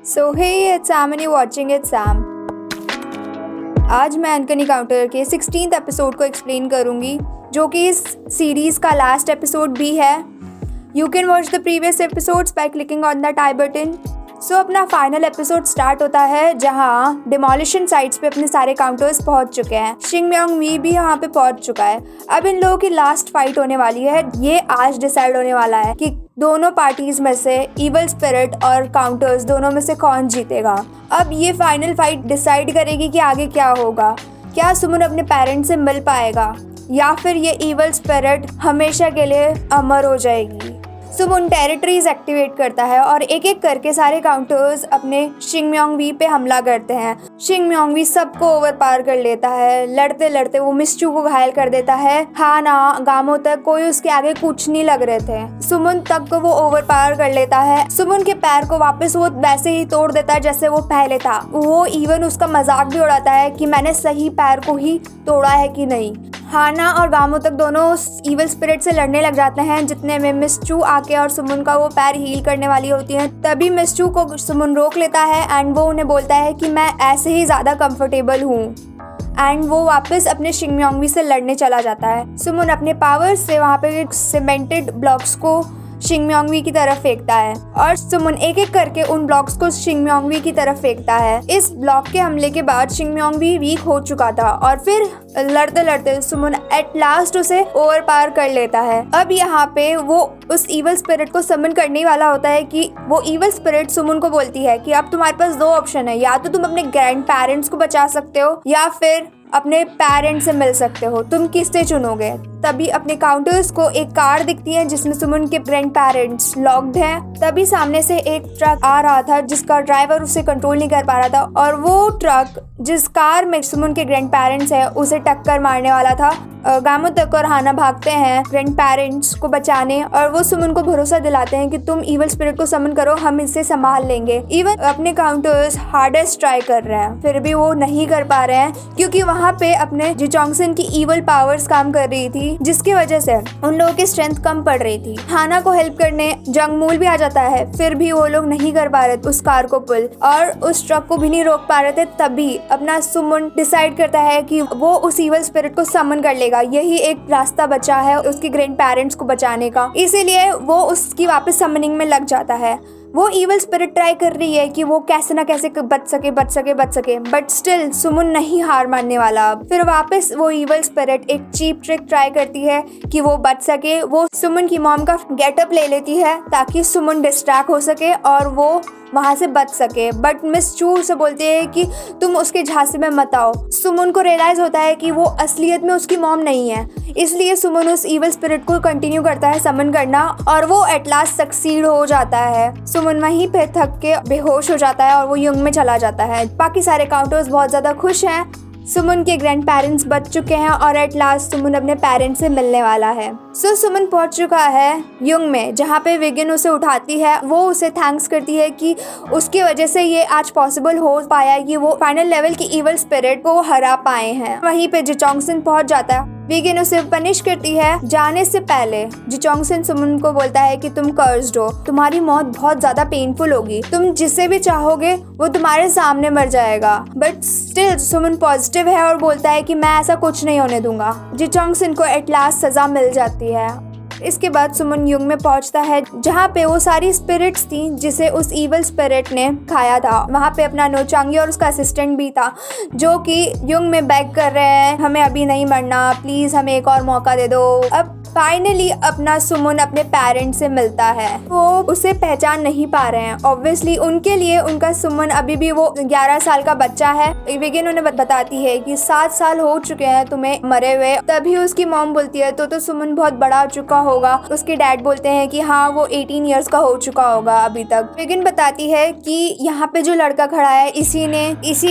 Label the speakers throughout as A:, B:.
A: So hey, it's Sam and you're watching It's Sam. आज मैं अनकनी counter के 16th episode को एक्सप्लेन करूँगी, जो कि इस सीरीज़ का लास्ट एपिसोड भी है. You can watch the previous episodes by clicking on the I button. So अपना फाइनल एपिसोड स्टार्ट होता है जहाँ डिमोलिशन साइट्स पे अपने सारे काउंटर्स पहुंच चुके हैं. शिंग म्योंग मी भी यहाँ पे पहुंच चुका है. अब इन लोगों की लास्ट फाइट होने वाली है. ये आज डिसाइड होने वाला है कि दोनों पार्टीज में से इवल स्पिरिट और काउंटर्स दोनों में से कौन जीतेगा. अब ये फाइनल फाइट डिसाइड करेगी कि आगे क्या होगा. क्या सुमन अपने पेरेंट्स से मिल पाएगा या फिर ये इवल स्पिरिट हमेशा के लिए अमर हो जाएगी. सुमन टेरिटरीज एक्टिवेट करता है और एक एक करके सारे काउंटर्स अपने शिंग म्योंग वी पे हमला करते हैं. शिंग म्योंग वी सबको ओवर पार कर लेता है. लड़ते लड़ते वो मिस चू को घायल कर देता है. हाना गामो तक कोई उसके आगे कुछ नहीं लग रहे थे. सुमन तक को वो ओवर पार कर लेता है. सुमन के पैर को वापस वो वैसे ही तोड़ देता है जैसे वो पहले था. वो इवन उसका मजाक भी उड़ाता है कि मैंने सही पैर को ही तोड़ा है कि नहीं. हाना और गामो तक दोनों इवल स्पिरिट से लड़ने लग जाते हैं, जितने में मिस चू आके और सुमन का वो पैर हील करने वाली होती है. तभी मिस चू को सुमन रोक लेता है एंड वो उन्हें बोलता है कि मैं ऐसे ही ज़्यादा कंफर्टेबल हूँ. एंड वो वापस अपने शिंग म्योंग वी से लड़ने चला जाता है. सुमन अपने पावर से वहाँ पे सीमेंटेड ब्लॉक्स को शिंग म्योंग वी की तरफ फेंकता है और सुमन एक एक करके उन ब्लॉक्स को शिंग म्योंग वी की तरफ फेंकता है. इस ब्लॉक के हमले के बाद शिंग म्योंग वी वीक हो चुका था और फिर लड़ते लड़ते सुमन एट लास्ट उसे ओवर पार कर लेता है. अब यहाँ पे वो उस इवल स्पिरिट को समन करने वाला होता है कि वो इवल स्पिरिट सुमन को बोलती है कि अब तुम्हारे पास दो ऑप्शन है. या तो तुम अपने ग्रैंड पेरेंट्स को बचा सकते हो या फिर अपने पेरेंट्स से मिल सकते हो. तुम किससे चुनोगे. तभी अपने काउंटर्स को एक कार दिखती है जिसमें सुमन के ग्रैंड पेरेंट्स लॉक्ड हैं. तभी सामने से एक ट्रक आ रहा था जिसका ड्राइवर उसे कंट्रोल नहीं कर पा रहा था और वो ट्रक जिस कार में सुमन के ग्रैंड पेरेंट्स है उसे टक्कर मारने वाला था. गामो तक और हाना भागते हैं ग्रैंड पेरेंट्स को बचाने और वो सुमन को भरोसा दिलाते हैं कि तुम इवल स्पिरिट को समन करो, हम इसे संभाल लेंगे. इवन अपने काउंटर्स हार्डेस्ट ट्राई कर रहे हैं, फिर भी वो नहीं कर पा रहे हैं क्योंकि वहाँ पे अपने जी चोंगसन की इवल पावर्स काम कर रही थी, जिसकी वजह से उन लोगों की स्ट्रेंथ कम पड़ रही थी. हाना को हेल्प करने जंगमूल भी आ जाता है, फिर भी वो लोग नहीं कर पा रहे उस कार को पुल और उस ट्रक को भी नहीं रोक पा रहे थे. तभी अपना सुमन डिसाइड करता है कि वो उस इवल स्पिरिट को समन कर लेगा. यही एक रास्ता बचा है उसके ग्रैंड पेरेंट्स को बचाने का. इसीलिए वो उसकी वापस समनिंग में लग जाता है. वो इवल स्पिरिट ट्राई कर रही है कि वो कैसे ना कैसे बच सके बट स्टिल सुमन नहीं हार मानने वाला. फिर वापस वो इवल स्पिरिट एक चीप ट्रिक ट्राई करती है कि वो बच सके. वो सुमन की मॉम का गेटअप ले लेती है ताकि सुमन डिस्ट्रैक्ट हो सके और वो वहाँ से बच सके. बट मिस चू से बोलती है कि तुम उसके झांसे में मत आओ. सुमन को रियलाइज होता है कि वो असलियत में उसकी मॉम नहीं है, इसलिए सुमन उस इवल स्पिरिट को कंटिन्यू करता है समन करना और वो एट लास्ट सक्सीड हो जाता है. सुमन वहीं पे थक के बेहोश हो जाता है और वो युंग में चला जाता है. बाकी सारे काउंटर्स बहुत ज़्यादा खुश हैं. सुमन के ग्रैंड पेरेंट्स बच चुके हैं और एट लास्ट सुमन अपने पेरेंट्स से मिलने वाला है. सो सुमन पहुंच चुका है युंग में, जहाँ पे विगिन उसे उठाती है. वो उसे थैंक्स करती है कि उसकी वजह से ये आज पॉसिबल हो पाया कि वो फाइनल लेवल की इवल स्पिरिट को हरा पाए हैं. वहीं पे जी चोंगसन पहुंच जाता है. विगिन उसे पनिश करती है. जाने से पहले जी चोंगसन सुमन को बोलता है कि तुम कर्स्ड हो, तुम्हारी मौत बहुत ज्यादा पेनफुल होगी, तुम जिसे भी चाहोगे वो तुम्हारे सामने मर जाएगा. बट स्टिल सुमन पॉजिटिव है और बोलता है कि मैं ऐसा कुछ नहीं होने दूंगा. जी चोंगसन को एट लास्ट सजा मिल जाती है. इसके बाद सुमन युंग में पहुंचता है जहाँ पे वो सारी स्पिरिट्स थी जिसे उस इवल स्पिरिट ने खाया था. वहाँ पे अपना नोचांगी और उसका असिस्टेंट भी था जो कि युंग में बैग कर रहे हैं, हमें अभी नहीं मरना, प्लीज हमें एक और मौका दे दो. अब फाइनली अपना सुमन अपने पेरेंट्स से मिलता है. वो उसे पहचान नहीं पा रहे हैं. ऑब्वियसली उनके लिए उनका सुमन अभी भी वो 11 साल का बच्चा है. विगिन उन्हें बताती है कि 7 साल हो चुके हैं तुम्हें मरे हुए. तभी उसकी मॉम बोलती है तो सुमन बहुत बड़ा चुका होगा. उसके डैड बोलते हैं कि हाँ वो 18 इयर्स का हो चुका होगा अभी तक. विगिन बताती है कि यहाँ पे जो लड़का खड़ा है इसी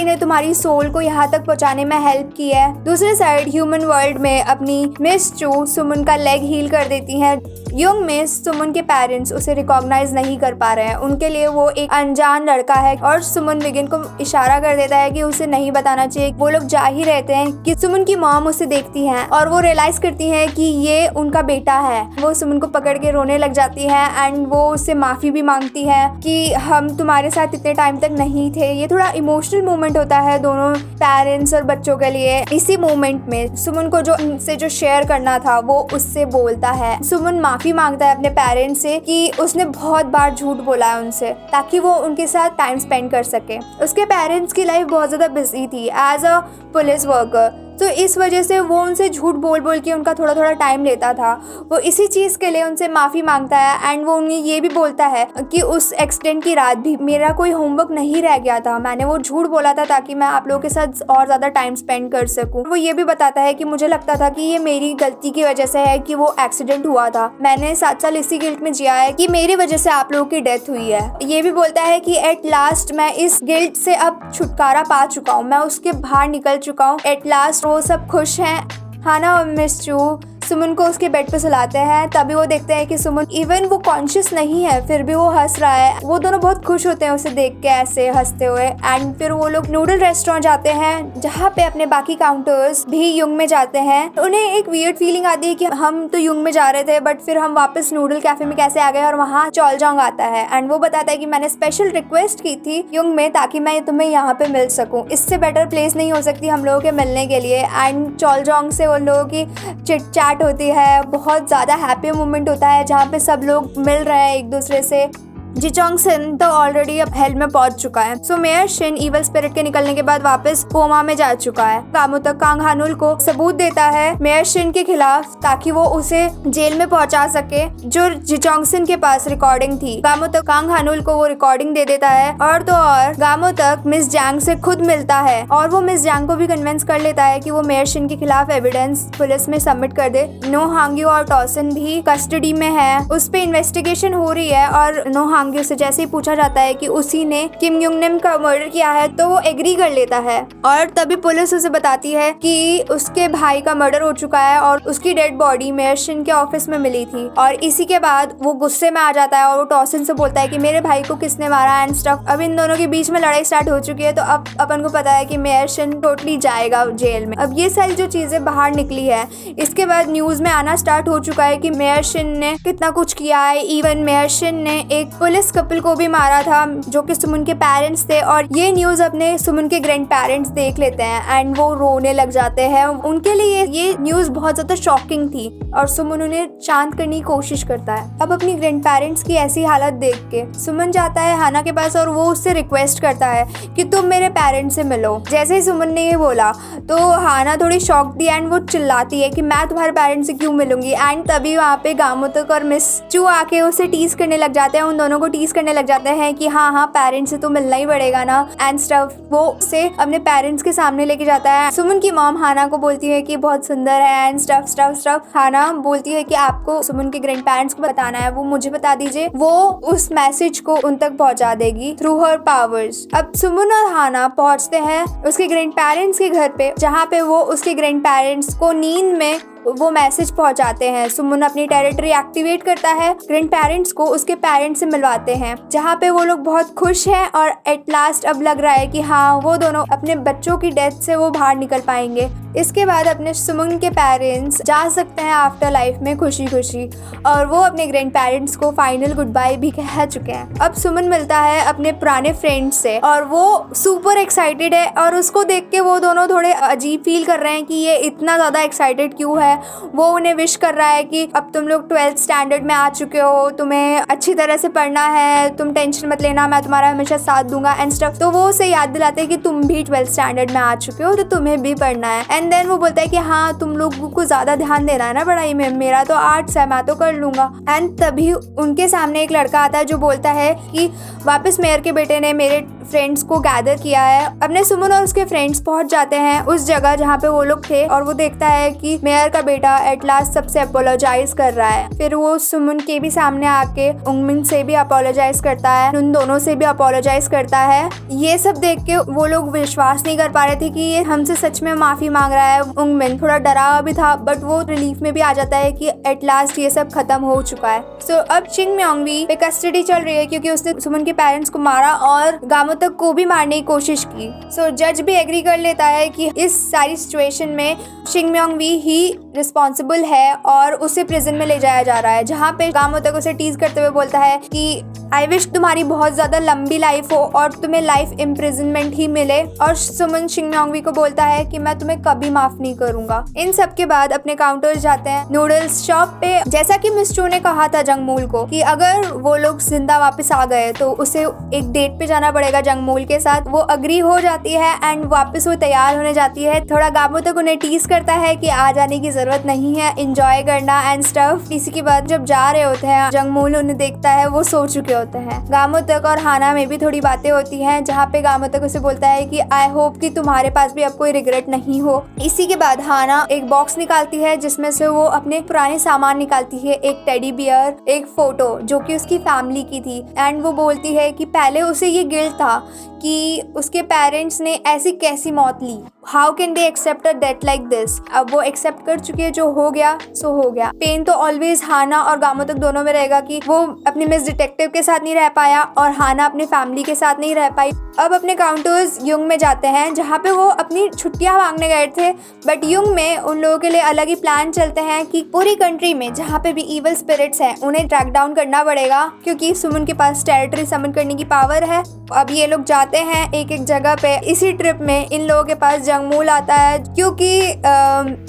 A: ने तुम्हारी सोल को यहाँ तक पहुँचाने में हेल्प की है. दूसरे साइड ह्यूमन वर्ल्ड में अपनी मिस चू सुमन का लेग हील कर देती हैं. युंग में सुमन के पेरेंट्स उसे रिकॉग्नाइज नहीं कर पा रहे हैं। उनके लिए वो एक अनजान लड़का है और सुमन विगिन को इशारा कर देता है कि उसे नहीं बताना चाहिए। वो लोग जा ही रहते हैं कि सुमन की मॉम उसे देखती है और वो रियलाइज करती है कि ये उनका बेटा है। वो सुमन को पकड़ के रोने लग जाती है एंड वो उससे माफी भी मांगती है कि हम तुम्हारे साथ इतने टाइम तक नहीं थे। ये थोड़ा इमोशनल मोमेंट होता है दोनों पेरेंट्स और बच्चों के लिए। इसी मोमेंट में सुमन को जो शेयर करना था वो उससे बोलता है। सुमन माफी मांगता है अपने पेरेंट्स से कि उसने बहुत बार झूठ बोला है उनसे, ताकि वो उनके साथ टाइम स्पेंड कर सके। उसके पेरेंट्स की लाइफ बहुत ज़्यादा बिजी थी एज अ पुलिस वर्कर, तो इस वजह से वो उनसे झूठ बोल बोल के उनका थोड़ा थोड़ा टाइम लेता था। वो इसी चीज़ के लिए उनसे माफ़ी मांगता है एंड वो उन्हें ये भी बोलता है कि उस एक्सीडेंट की रात भी मेरा कोई होमवर्क नहीं रह गया था, मैंने वो झूठ बोला था ताकि मैं आप लोगों के साथ और ज़्यादा टाइम स्पेंड कर सकूं। वो ये भी बताता है कि मुझे लगता था कि ये मेरी गलती की वजह से है कि वो एक्सीडेंट हुआ था, मैंने 7 साल इसी गिल्ट में जिया है कि मेरी वजह से आप लोगों की डेथ हुई है। ये भी बोलता है कि एट लास्ट मैं इस गिल्ट से अब छुटकारा पा चुका हूँ, मैं उसके बाहर निकल चुका हूँ। एट लास्ट वो सब खुश हैं। हाना और मिस चू सुमन को उसके बेड पे सुलाते हैं। तभी वो देखते हैं कि सुमन इवन वो कॉन्शियस नहीं है फिर भी वो हंस रहा है। वो दोनों बहुत खुश होते हैं उसे देख के ऐसे हंसते हुए। एंड फिर वो लोग नूडल रेस्टोरेंट जाते हैं जहाँ पे अपने बाकी काउंटर्स भी युंग में जाते हैं। उन्हें एक वियर्ड फीलिंग आती है कि हम तो युंग में जा रहे थे बट फिर हम वापस नूडल कैफे में कैसे आ गए, और वहाँ चॉलजोंग आता है एंड वो बताता है कि मैंने स्पेशल रिक्वेस्ट की थी युंग में ताकि मैं तुम्हें यहाँ पे मिल सकूँ, इससे बेटर प्लेस नहीं हो सकती हम लोगों के मिलने के लिए। एंड चॉलजोंग से उन लोगों की चिट चैट होती है, बहुत ज़्यादा हैप्पी मोमेंट होता है जहाँ पे सब लोग मिल रहे हैं एक दूसरे से। जिचोंग सिन तो ऑलरेडी अब हेल में पहुंच चुका है। सो मेयर शिन इवल स्पिरिट के निकलने के बाद वापस कोमा में जा चुका है। कामुतक कांग हानुल को सबूत देता है मेयर शिन के खिलाफ ताकि वो उसे जेल में पहुंचा सके, जो जिचोंग सिन के पास रिकॉर्डिंग थी। कामुतक कांग हानुल को वो रिकॉर्डिंग दे देता है और तो और कामुतक मिस जैंग से खुद मिलता है और वो मिस जैंग को भी कन्विंस कर लेता है कि वो मेयर शिन के खिलाफ एविडेंस पुलिस में सबमिट कर दे। नो हांग्यू और टॉसन भी कस्टडी में है, उस पे इन्वेस्टिगेशन हो रही है और नो हांग्यू से जैसे ही पूछा जाता है कि उसी ने किम युंग निम का मर्डर किया है तो वो एग्री कर लेता है। और तभी पुलिस उसे बताती है कि उसके भाई का मर्डर हो चुका है और उसकी डेड बॉडी मेयर शिन के ऑफिस में मिली थी। और इसी के बाद वो गुस्से में आ जाता है और वो टॉसन से बोलता है कि मेरे भाई को किसने मारा एंड स्टफ। अब इन दोनों के बीच में लड़ाई स्टार्ट हो चुकी है, तो अब अपन को पता है कि मेयर शिन टोटली जाएगा जेल में। अब ये सारी जो चीजें बाहर निकली है, इसके बाद न्यूज में आना स्टार्ट हो चुका है कि मेयर शिन ने कितना कुछ किया है। इवन मेयर शिन ने एक पुलिस कपल को भी मारा था जो कि सुमन के पेरेंट्स थे, और ये न्यूज अपने सुमन के ग्रैंड पेरेंट्स देख लेते हैं एंड वो रोने लग जाते हैं। उनके लिए ये न्यूज बहुत ज्यादा शॉकिंग थी और सुमन उन्हें शांत करने की कोशिश करता है। अब अपनी ग्रैंड पेरेंट्स की ऐसी हालत देख के सुमन जाता है हाना के पास और वो उससे रिक्वेस्ट करता है कि तुम मेरे पेरेंट्स से मिलो। जैसे ही सुमन ने ये बोला तो हाना थोड़ी शॉक थी एंड वो चिल्लाती है कि मैं तुम्हारे पेरेंट्स से क्यों मिलूंगी। एंड तभी वहाँ पे गामुतक और मिस चू आके उसे टीज करने लग जाते हैं, उन दोनों को टीज करने लग जाते हैं कि हाँ पेरेंट्स से तो मिलना ही पड़ेगा ना एंड स्टफ। वो उसे अपने पेरेंट्स के सामने लेके जाता है। सुमन की मॉम हाना को बोलती है कि बहुत सुंदर है एंड स्टफ स्टफ स्टफ। हाना बोलती है कि आपको सुमन के ग्रैंड पेरेंट्स को बताना है, वो मुझे बता दीजिए, वो उस मैसेज को उन तक पहुंचा देगी थ्रू हर पावर्स। अब सुमन और हाना पहुंचते हैं उसके ग्रैंड पेरेंट्स के घर पे, जहाँ पे वो उसके ग्रैंड पेरेंट्स को नींद में वो मैसेज पहुंचाते हैं। सुमन अपनी टेरिटरी एक्टिवेट करता है, ग्रैंड पेरेंट्स को उसके पेरेंट्स से मिलवाते हैं, जहाँ पे वो लोग बहुत खुश हैं और एट लास्ट अब लग रहा है कि हाँ वो दोनों अपने बच्चों की डेथ से वो बाहर निकल पाएंगे। इसके बाद अपने सुमन के पेरेंट्स जा सकते हैं आफ्टर लाइफ में खुशी खुशी, और वो अपने ग्रैंड पेरेंट्स को फाइनल गुड बाय भी कह चुके हैं। अब सुमन मिलता है अपने पुराने फ्रेंड्स से और वो सुपर एक्साइटेड है और उसको देख के वो दोनों थोड़े अजीब फील कर रहे हैं कि ये इतना ज़्यादा एक्साइटेड क्यों है। वो उन्हें विश कर रहा है कि अब तुम लोग 12th स्टैंडर्ड में आ चुके हो, तुम्हें अच्छी तरह से पढ़ना है, तुम टेंशन मत लेना, मैं तुम्हारा हमेशा साथ दूंगा एंड स्टफ। तो वो उसे याद दिलाते हैं कि तुम भी 12th स्टैंडर्ड में आ चुके हो तो तुम्हें भी पढ़ना है। एंड देन वो बोलता है कि हाँ तुम लोगों को ज़्यादा ध्यान देना है ना पढ़ाई में, मेरा तो आर्ट्स है, मैं तो कर लूँगा। एंड तभी उनके सामने एक लड़का आता है जो बोलता है कि वापस मेयर के बेटे ने मेरे फ्रेंड्स को गैदर किया है। अपने सुमन और उसके फ्रेंड्स पहुंच जाते हैं उस जगह जहाँ पे वो लोग थे और वो देखता है कि मेयर का बेटा एट लास्ट सबसे अपोलोजाइज कर रहा है। फिर वो सुमन के भी सामने आके उंगमिन से भी अपोलोजाइज करता है, उन दोनों से भी अपोलोजाइज करता है। ये सब देख के वो लोग विश्वास नहीं कर पा रहे थे कि ये हमसे सच में माफी मांग रहा है। उंगमिन थोड़ा डरा हुआ भी था बट वो रिलीफ में भी आ जाता है कि एट लास्ट ये सब खत्म हो चुका है। सो अब चिंग म्योंगवी पे कस्टडी चल रही है क्योंकि उसने सुमन के पेरेंट्स को मारा और गामोतक को भी मारने की कोशिश की। सो जज भी एग्री कर लेता है कि इस सारी सिचुएशन में चिंग म्योंगवी ही रिस्पॉन्सिबल है और उसे प्रिजन में ले जाया जा रहा है, जहाँ पे गामोतक उसे टीज करते हुए बोलता है कि आई विश तुम्हारी बहुत ज्यादा लंबी लाइफ हो और तुम्हें लाइफ इम्प्रिजनमेंट ही मिले। और सुमन चिंग म्योंगवी को बोलता है कि मैं तुम्हें कभी माफ नहीं करूंगा। इन सब के बाद अपने काउंटर्स जाते हैं नूडल्स शॉप पे। जैसा कि मिस चो ने कहा था जंगमूल को कि अगर वो लोग जिंदा वापस आ गए तो उसे एक डेट पे जाना पड़ेगा जंगमूल के साथ। वो अग्री हो जाती है एंड वापस वो तैयार होने जाती है। थोड़ा गामोतक उन्हें टीज करता है कि आ जाने की जरूरत नहीं है, एंजॉय करना एंड स्टफ। इसी के बाद जब जा रहे होते हैं जंगमूल उन्हें देखता है, वो सो चुके होते हैं। गामोतक और हाना में भी थोड़ी बातें होती हैं जहाँ पे गामोतक उसे बोलता है कि आई होप कि तुम्हारे पास भी अब कोई रिग्रेट नहीं हो। इसी के बाद हाना एक बॉक्स निकालती है जिसमें से वो अपने पुराने सामान निकालती है, एक टेडी बियर, एक फोटो जो कि उसकी फैमिली की थी। एंड वो बोलती है कि पहले उसे ये गिल्ट था कि उसके पेरेंट्स ने ऐसी कैसी मौत ली, how can they accept a death like this. अब वो एक्सेप्ट कर चुकी है, जो हो गया सो हो गया। पेन तो ऑलवेज हाना और गामोतक दोनों में रहेगा कि वो अपने मिस डिटेक्टिव के साथ नहीं रह पाया और हाना अपने फैमिली के साथ नहीं रह पाई। अब अपने काउंटर्स युंग में जाते हैं जहाँ पे वो अपनी छुट्टियां मांगने गए थे, बट युंग में उन लोगों के लिए अलग ही प्लान चलते हैं कि पूरी कंट्री में जहाँ पे भी इवल स्पिरिट्स हैं उन्हें ट्रैक डाउन करना पड़ेगा क्योंकि सुमन के पास टेरिटरी समन करने की पावर है। अब ये लोग जाते हैं एक एक जगह पे। इसी ट्रिप में इन लोगों के पास जंगमूल आता है क्योंकि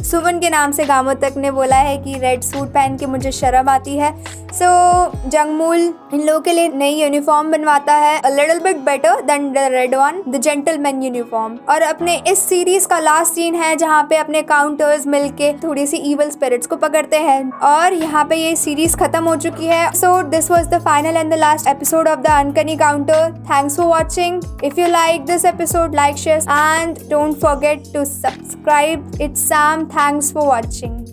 A: सुमन के नाम से गामोतक ने बोला है कि रेड सूट पहन के मुझे शर्म आती है। सो जंगमूल इन लोगों के लिए नई यूनिफॉर्म बनवाता है, a little bit better than the red one, the gentleman uniform. और अपने इस सीरीज का लास्ट सीन है जहाँ पे अपने काउंटर्स मिलके थोड़ी सी इवल स्पिरिट्स को पकड़ते हैं और यहाँ पे ये सीरीज खत्म हो चुकी है। So this was the final end the last episode of the uncanny counter. Thanks for watching. If you like this episode, like, share, and don't forget to subscribe. It's Sam. Thanks for watching.